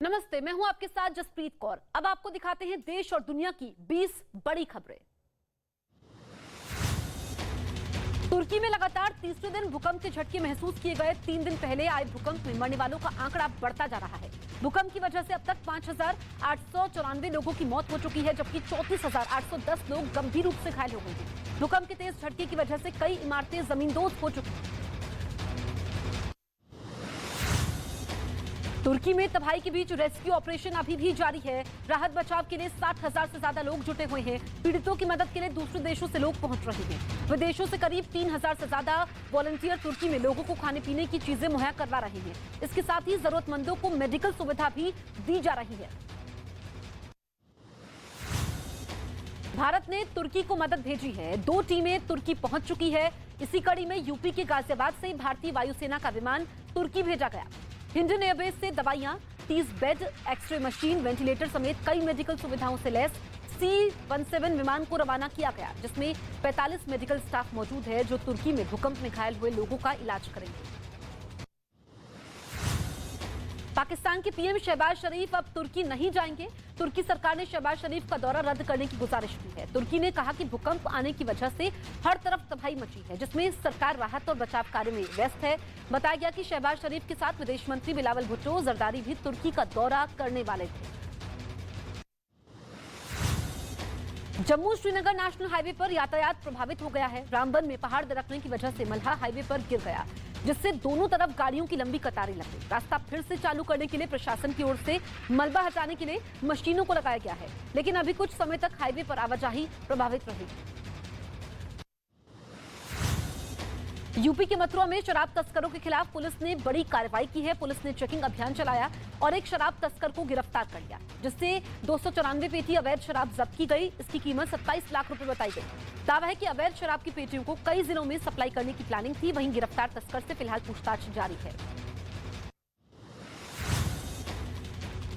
नमस्ते, मैं हूं आपके साथ जसप्रीत कौर। अब आपको दिखाते हैं देश और दुनिया की 20 बड़ी खबरें। तुर्की में लगातार तीसरे दिन भूकंप के झटके महसूस किए गए। 3 दिन पहले आए भूकंप में मरने वालों का आंकड़ा बढ़ता जा रहा है। भूकंप की वजह से अब तक 5,894 लोगों की मौत हो चुकी है, जबकि 34,810 लोग गंभीर रूप से घायल हो गए हैं। भूकंप के तेज झटके की वजह से कई इमारतें जमींदोज हो चुकी हैं। तुर्की में तबाही के बीच रेस्क्यू ऑपरेशन अभी भी जारी है। राहत बचाव के लिए 60,000 से ज्यादा लोग जुटे हुए हैं। पीड़ितों की मदद के लिए दूसरे देशों से लोग पहुंच रहे हैं। विदेशों से करीब 3,000 से ज्यादा वॉलंटियर तुर्की में लोगों को खाने पीने की चीजें मुहैया करवा रहे हैं। इसके साथ ही जरूरतमंदों को मेडिकल सुविधा भी दी जा रही है। भारत ने तुर्की को मदद भेजी है। 2 टीमें तुर्की पहुंच चुकी है। इसी कड़ी में यूपी के गाजियाबाद से भारतीय वायुसेना का विमान तुर्की भेजा गया। हिंडन एयरबेस से दवाइयां, 30 बेड, एक्सरे मशीन, वेंटिलेटर समेत कई मेडिकल सुविधाओं से लैस C-17 विमान को रवाना किया गया, जिसमें 45 मेडिकल स्टाफ मौजूद है जो तुर्की में भूकंप में घायल हुए लोगों का इलाज करेंगे। पाकिस्तान के पीएम शहबाज शरीफ अब तुर्की नहीं जाएंगे। तुर्की सरकार ने शहबाज शरीफ का दौरा रद्द करने की गुजारिश की है। तुर्की ने कहा कि भूकंप आने की वजह से हर तरफ तबाही मची है, जिसमें सरकार राहत और बचाव कार्य में व्यस्त है। बताया गया कि शहबाज शरीफ के साथ विदेश मंत्री बिलावल भुट्टो जरदारी भी तुर्की का दौरा करने वाले थे। जम्मू श्रीनगर नेशनल हाईवे पर यातायात प्रभावित हो गया है। रामबन में पहाड़ दरकने की वजह से मल्हा हाईवे पर गिर गया, जिससे दोनों तरफ गाड़ियों की लंबी कतारें लग गई। रास्ता फिर से चालू करने के लिए प्रशासन की ओर से मलबा हटाने के लिए मशीनों को लगाया गया है, लेकिन अभी कुछ समय तक हाईवे पर आवाजाही प्रभावित रहेगी। यूपी के मथुरा में शराब तस्करों के खिलाफ पुलिस ने बड़ी कार्रवाई की है। पुलिस ने चेकिंग अभियान चलाया और एक शराब तस्कर को गिरफ्तार कर लिया, जिससे 294 पेटी अवैध शराब जब्त की गई। इसकी कीमत 27 लाख रुपए बताई गई। दावा है कि अवैध शराब की पेटियों को कई जिलों में सप्लाई करने की प्लानिंग थी। वहीं गिरफ्तार तस्कर से फिलहाल पूछताछ जारी है।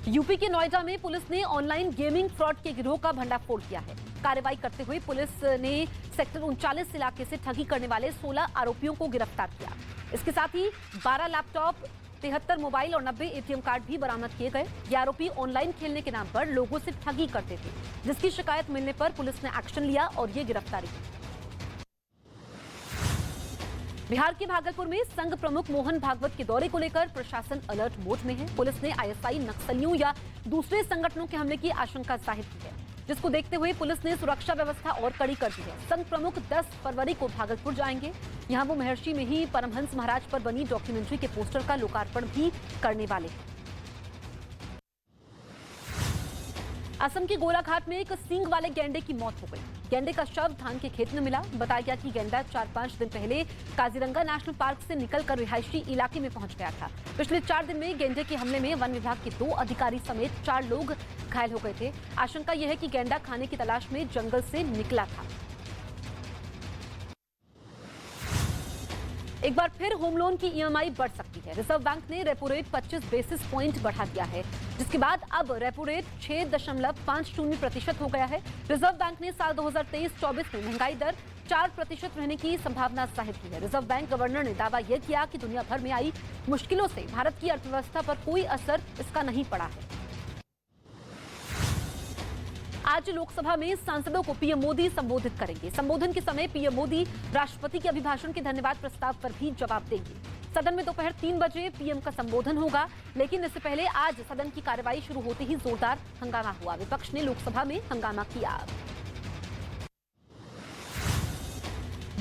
यूपी के नोएडा में पुलिस ने ऑनलाइन गेमिंग फ्रॉड के गिरोह का भंडाफोड़ किया है। कार्रवाई करते हुए पुलिस ने सेक्टर 39 इलाके से ठगी करने वाले 16 आरोपियों को गिरफ्तार किया। इसके साथ ही 12 लैपटॉप, 73 मोबाइल और 90 एटीएम कार्ड भी बरामद किए गए। ये आरोपी ऑनलाइन खेलने के नाम पर लोगों से ठगी करते थे, जिसकी शिकायत मिलने पर पुलिस ने एक्शन लिया और ये गिरफ्तारी की। बिहार के भागलपुर में संघ प्रमुख मोहन भागवत के दौरे को लेकर प्रशासन अलर्ट मोड में है। पुलिस ने आईएसआई, नक्सलियों या दूसरे संगठनों के हमले की आशंका जाहिर की है, जिसको देखते हुए पुलिस ने सुरक्षा व्यवस्था और कड़ी कर दी है। संघ प्रमुख 10 फरवरी को भागलपुर जाएंगे। यहां वो महर्षि में ही परमहंस महाराज पर बनी डॉक्यूमेंट्री के पोस्टर का लोकार्पण भी करने वाले हैं। असम के गोलाघाट में एक सींग वाले गैंडे की मौत हो गई। गैंडे का शव धान के खेत में मिला। बताया गया कि गैंडा 4-5 दिन पहले काजीरंगा नेशनल पार्क से निकलकर रिहायशी इलाके में पहुंच गया था। पिछले 4 दिन में गैंडे के हमले में वन विभाग के 2 अधिकारी समेत 4 लोग घायल हो गए थे। आशंका यह है कि गैंडा खाने की तलाश में जंगल से निकला था। एक बार फिर होम लोन की ईएमआई बढ़ सकती है। रिजर्व बैंक ने रेपो रेट 25 बेसिस पॉइंट बढ़ा दिया है, जिसके बाद अब रेपो रेट 6.50% हो गया है। रिजर्व बैंक ने साल 2023-24 में महंगाई दर 4% रहने की संभावना जाहिर की है। रिजर्व बैंक गवर्नर ने दावा यह किया कि दुनिया भर में आई मुश्किलों से भारत की अर्थव्यवस्था पर कोई असर इसका नहीं पड़ा है। आज लोकसभा में सांसदों को पीएम मोदी संबोधित करेंगे। संबोधन के समय पीएम मोदी राष्ट्रपति के अभिभाषण के धन्यवाद प्रस्ताव पर भी जवाब देंगे। सदन में दोपहर 3 बजे पीएम का संबोधन होगा, लेकिन इससे पहले आज सदन की कार्यवाही शुरू होते ही जोरदार हंगामा हुआ। विपक्ष ने लोकसभा में हंगामा किया।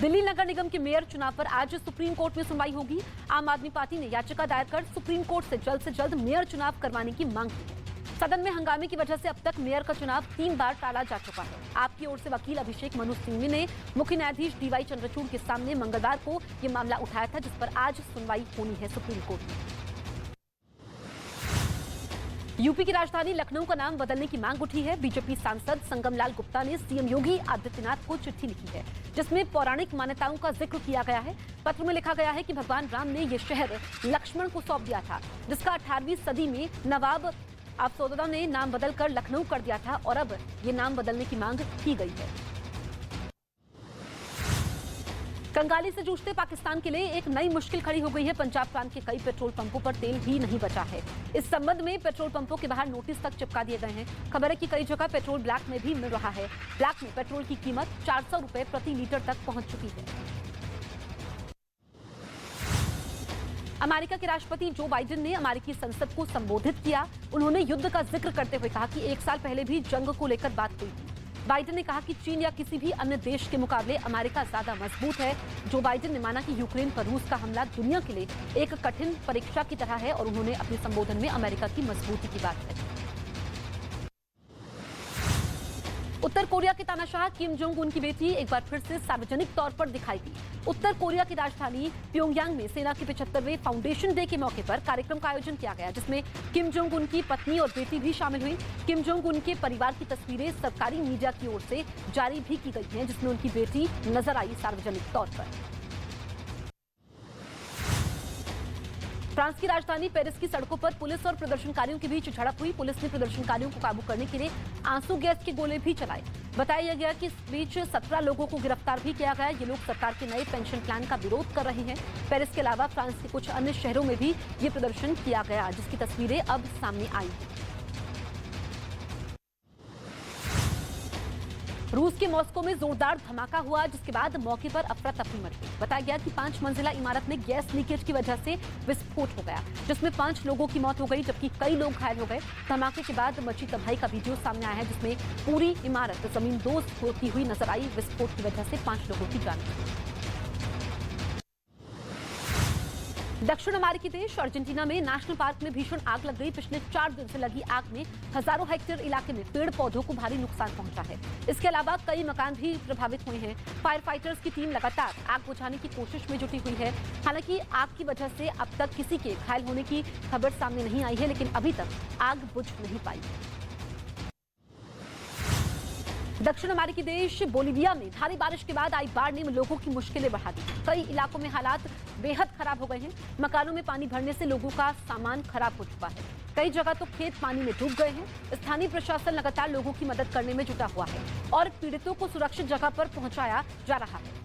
दिल्ली नगर निगम के मेयर चुनाव पर आज सुप्रीम कोर्ट में सुनवाई होगी। आम आदमी पार्टी ने याचिका दायर कर सुप्रीम कोर्ट से जल्द मेयर चुनाव करवाने की मांग की है। सदन में हंगामे की वजह से अब तक मेयर का चुनाव 3 बार टाला जा चुका है। आपकी ओर से वकील अभिषेक मनु सिंघवी ने मुख्य न्यायाधीश डीवाई चंद्रचूड़ के सामने मंगलवार को यह मामला उठाया था, जिस पर आज सुनवाई होनी है सुप्रीम कोर्ट में। यूपी की राजधानी लखनऊ का नाम बदलने की मांग उठी है। बीजेपी सांसद संगमलाल गुप्ता ने सीएम योगी आदित्यनाथ को चिट्ठी लिखी है, जिसमें पौराणिक मान्यताओं का जिक्र किया गया है। पत्र में लिखा गया है कि भगवान राम ने यह शहर लक्ष्मण को सौंप दिया था, जिसका 18वीं सदी में नवाब अफसोदा ने नाम बदलकर लखनऊ कर दिया था और अब ये नाम बदलने की मांग की गई है। कंगाली से जूझते पाकिस्तान के लिए एक नई मुश्किल खड़ी हो गई है। पंजाब प्रांत के कई पेट्रोल पंपों पर तेल ही नहीं बचा है। इस संबंध में पेट्रोल पंपों के बाहर नोटिस तक चिपका दिए गए हैं। खबर है कि कई जगह पेट्रोल ब्लैक में भी मिल रहा है। ब्लैक में पेट्रोल की कीमत 400 रुपए प्रति लीटर तक पहुंच चुकी है। अमेरिका के राष्ट्रपति जो बाइडेन ने अमेरिकी संसद को संबोधित किया। उन्होंने युद्ध का जिक्र करते हुए कहा कि 1 साल पहले भी जंग को लेकर बात हुई थी। बाइडेन ने कहा कि चीन या किसी भी अन्य देश के मुकाबले अमेरिका ज्यादा मजबूत है। जो बाइडेन ने माना कि यूक्रेन पर रूस का हमला दुनिया के लिए एक कठिन परीक्षा की तरह है और उन्होंने अपने संबोधन में अमेरिका की मजबूती की बात कही। उत्तर कोरिया के तानाशाह किम जोंग उन की बेटी एक बार फिर से सार्वजनिक तौर पर दिखाई दी। उत्तर कोरिया की राजधानी प्योंगयांग में सेना के 75वें फाउंडेशन डे के मौके पर कार्यक्रम का आयोजन किया गया, जिसमें किम जोंग उन की पत्नी और बेटी भी शामिल हुई। किम जोंग उन के परिवार की तस्वीरें सरकारी मीडिया की ओर से जारी भी की गई हैं, जिसमें उनकी बेटी नजर आई सार्वजनिक तौर पर। फ्रांस की राजधानी पेरिस की सड़कों पर पुलिस और प्रदर्शनकारियों के बीच झड़प हुई। पुलिस ने प्रदर्शनकारियों को काबू करने के लिए आंसू गैस के गोले भी चलाए। बताया गया कि इस बीच 17 लोगों को गिरफ्तार भी किया गया। ये लोग सरकार के नए पेंशन प्लान का विरोध कर रहे हैं। पेरिस के अलावा फ्रांस के कुछ अन्य शहरों में भी ये प्रदर्शन किया गया, जिसकी तस्वीरें अब सामने आई। रूस के मॉस्को में जोरदार धमाका हुआ, जिसके बाद मौके पर अफरा तफरी मच गई। बताया गया कि 5 मंजिला इमारत में गैस लीकेज की वजह से विस्फोट हो गया, जिसमें 5 लोगों की मौत हो गई, जबकि कई लोग घायल हो गए। धमाके के बाद मची तबाही का वीडियो सामने आया है, जिसमें पूरी इमारत जमींदोज होती हुई नजर आई। विस्फोट की वजह से 5 लोगों की जान गई। दक्षिण अमेरिकी देश अर्जेंटीना में नेशनल पार्क में भीषण आग लग गई। पिछले 4 दिन से लगी आग में हजारों हेक्टेयर इलाके में पेड़ पौधों को भारी नुकसान पहुंचा है। इसके अलावा कई मकान भी प्रभावित हुए हैं। फायर फाइटर्स की टीम लगातार आग बुझाने की कोशिश में जुटी हुई है। हालांकि आग की वजह से अब तक किसी के घायल होने की खबर सामने नहीं आई है, लेकिन अभी तक आग बुझ नहीं पाई। दक्षिण अमेरिकी देश बोलीविया में भारी बारिश के बाद आई बाढ़ ने लोगों की मुश्किलें बढ़ा दी। कई इलाकों में हालात बेहद खराब हो गए हैं। मकानों में पानी भरने से लोगों का सामान खराब हो चुका है। कई जगह तो खेत पानी में डूब गए हैं। स्थानीय प्रशासन लगातार लोगों की मदद करने में जुटा हुआ है और पीड़ितों को सुरक्षित जगह पर पहुंचाया जा रहा है।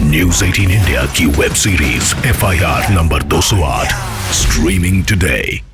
न्यूज़ 18 इंडिया की web series FIR number 208 streaming today.